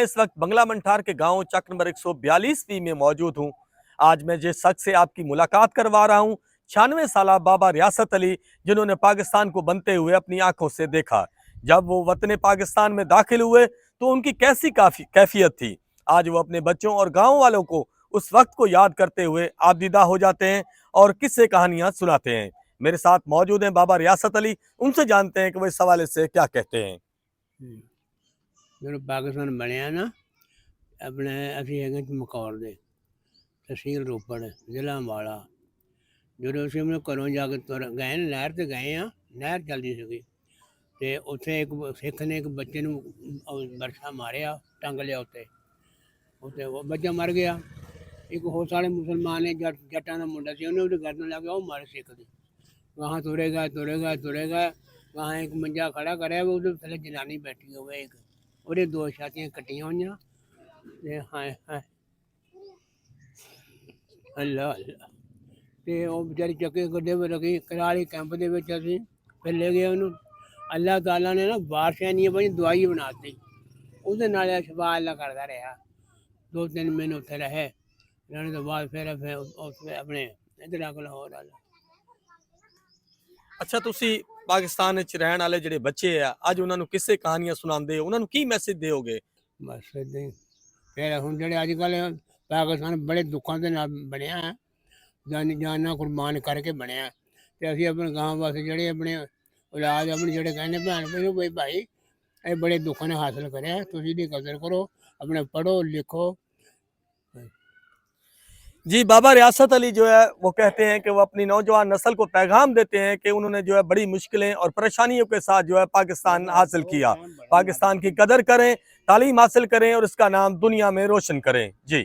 इस वक्त बंगला मंठार के गांव चक नंबर 142 में मौजूद हूं। आज मैं जिस शख्स से आपकी मुलाकात करवा रहा हूं, 96 साल बाबा रियासत अली, जिन्होंने पाकिस्तान को बनते हुए अपनी आंखों से देखा। जब वो वतन पाकिस्तान में दाखिल हुए तो उनकी कैसी कैफियत थी। आज वो अपने बच्चों और गाँव वालों को उस वक्त को याद करते हुए आबदीदा हो जाते हैं और किस्से कहानियां सुनाते हैं। मेरे साथ मौजूद हैं बाबा रियासत अली, उनसे जानते हैं कि वो इस हवाले से क्या कहते हैं। जो पाकिस्तान बनया ना अपने असी है मकौर दे तहसील रोपड़ जिला अम्बाला। जो ਅਸੀਂ ਆਪਣੇ ਘਰੋਂ ਜਾ ਕੇ ਤੁਰ ਗਏ ਨੇ, ਨਹਿਰ ਤੇ ਗਏ ਆ, ਨਹਿਰ ਚੱਲਦੀ ਸੀਗੀ ਤੇ ਉੱਥੇ ਇੱਕ ਸਿੱਖ ਨੇ ਇੱਕ ਬੱਚੇ ਨੂੰ ਬਰਛਾ ਮਾਰਿਆ, ਟੰਗ ਲਿਆ ਉੱਤੇ ਉਹ ਬੱਚਾ ਮਰ ਗਿਆ। ਇੱਕ ਹੋਰ ਸਾਰੇ ਮੁਸਲਮਾਨ ਨੇ ਜੱਟਾਂ ਦਾ ਮੁੰਡਾ ਸੀ, ਉਹਨੇ ਉਹਦੀ ਗਰਦਨ ਲਾ ਕੇ ਉਹ ਮਾਰੇ ਸਿੱਖ ਦੀ। वहाँ तुरेगा तुरेगा तुरेगा, वहाँ एक मंजा खड़ा करे, वो थले जनानी बैठी होवे, एक ਉਹਦੇ ਦੋ ਛਾਤੀਆਂ ਕੱਟੀਆਂ ਹੋਈਆਂ ਤੇ ਹਾਏ ਹਾਏ ਅੱਲਾ ਅੱਲਾ। ਤੇ ਉਹ ਵਿਚਾਰੀ ਚੱਕੇ ਗੱਡੇ ਵਿੱਚ ਰੱਖੀ ਕਰਾਲੀ ਕੈਂਪ ਦੇ ਵਿੱਚ। ਅਸੀਂ ਫਿਰ ਲੈ ਗਏ ਉਹਨੂੰ। ਅੱਲਾਹ ਤਾਲਾ ਨੇ ਨਾ ਬਾਰਿਸ਼ਾਂ ਨਹੀਂ ਬਣੀ, ਦਵਾਈ ਬਣਾ ਦਿੱਤੀ ਉਹਦੇ ਨਾਲ। ਸ਼ਿਫਾ ਅੱਲਾ ਕਰਦਾ ਰਿਹਾ। 2-3 ਮਹੀਨੇ ਉੱਥੇ ਰਹੇ। ਰਹਿਣ ਤੋਂ ਬਾਅਦ ਫਿਰ ਆਪਣੇ ਇੱਧਰ ਆ ਕੇ ਲਾਹੌਰ ਆ। ਅੱਛਾ, ਤੁਸੀਂ ਪਾਕਿਸਤਾਨ ਵਿੱਚ ਰਹਿਣ ਵਾਲੇ ਜਿਹੜੇ ਬੱਚੇ ਆ, ਅੱਜ ਉਹਨਾਂ ਨੂੰ ਕਿਸੇ ਕਹਾਣੀਆਂ ਸੁਣਾਉਂਦੇ ਹੋ, ਉਹਨਾਂ ਨੂੰ ਕੀ ਮੈਸੇਜ ਦਿਓਗੇ? ਬਸ ਇੱਦਾਂ ਹੀ। ਫਿਰ ਹੁਣ ਜਿਹੜੇ ਅੱਜ ਕੱਲ੍ਹ ਪਾਕਿਸਤਾਨ ਬੜੇ ਦੁੱਖਾਂ ਦੇ ਨਾਲ ਬਣਿਆ, ਜਾਨਾਂ ਕੁਰਬਾਨ ਕਰਕੇ ਬਣਿਆ। ਅਤੇ ਅਸੀਂ ਆਪਣੇ ਗਾਂ ਵਾਸਤੇ ਜਿਹੜੇ ਆਪਣੇ ਔਲਾਦ ਆਪਣੇ ਜਿਹੜੇ ਕਹਿੰਦੇ ਭੈਣ ਭੈਣ ਬਈ ਭਾਈ ਇਹ बड़े दुखों ने हासिल करें, तुम इसकी कदर करो, अपने पढ़ो लिखो। जी, बाबा रियासत अली जो है वो कहते हैं कि वो अपनी नौजवान नस्ल को पैगाम देते हैं कि उन्होंने जो है बड़ी मुश्किलें और परेशानियों के साथ जो है पाकिस्तान हासिल किया। पाकिस्तान की कदर करें, तालीम हासिल करें और इसका नाम दुनिया में रोशन करें। जी।